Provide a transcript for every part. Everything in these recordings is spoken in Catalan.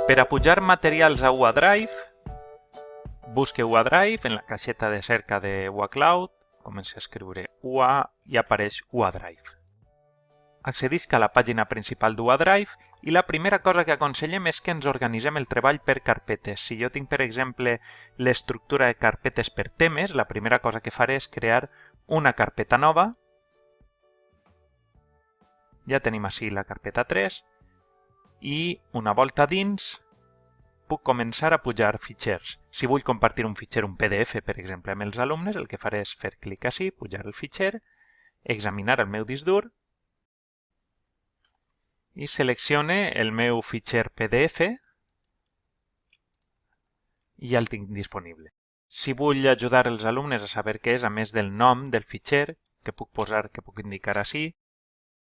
Per a pujar materials a UA Drive, busque UA Drive en la caixeta de cerca de UA Cloud, comenci a escriure UA i apareix UA Drive. Accedisca a la pàgina principal d'UA Drive i la primera cosa que aconsellem és que ens organitzem el treball per carpetes. Si jo tinc, per exemple, l'estructura de carpetes per temes, la primera cosa que faré és crear una carpeta nova. Ja tenim així la carpeta 3 i una volta dins puc començar a pujar fitxers. Si vull compartir un fitxer, un PDF, per exemple, amb els alumnes, el que faré és fer clic així, pujar el fitxer, examinar el meu disc dur i seleccione el meu fitxer PDF i ja el tinc disponible. Si vull ajudar els alumnes a saber què és, a més del nom del fitxer, que puc posar, que puc indicar així,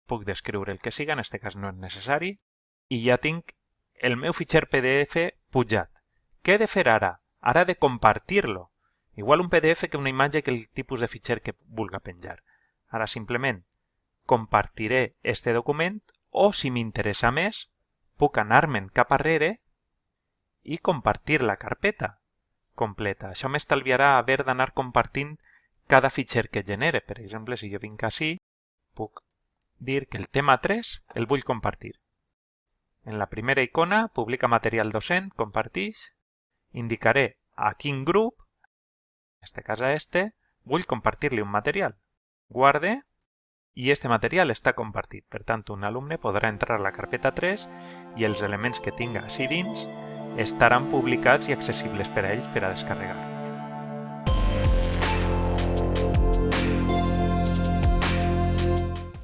puc descriure el que siga, en aquest cas no és necessari, i ja tinc el meu fitxer PDF pujat. Què he de fer ara? Ara he de compartir-lo. Igual un PDF que una imatge que el tipus de fitxer que vulga penjar. Ara simplement compartiré este document o, si m'interessa més, puc anar-me'n cap arrere i compartir la carpeta completa. Això m'estalviarà haver d'anar compartint cada fitxer que genere. Per exemple, si jo vinc així, puc dir que el tema 3 el vull compartir. En la primera icona, publica material docent, compartix, indicaré a quin grup, en este cas a este, vull compartir-li un material. Guarde i este material està compartit. Per tant, un alumne podrà entrar a la carpeta 3 i els elements que tinga així dins estaran publicats i accessibles per a ells per a descarregar.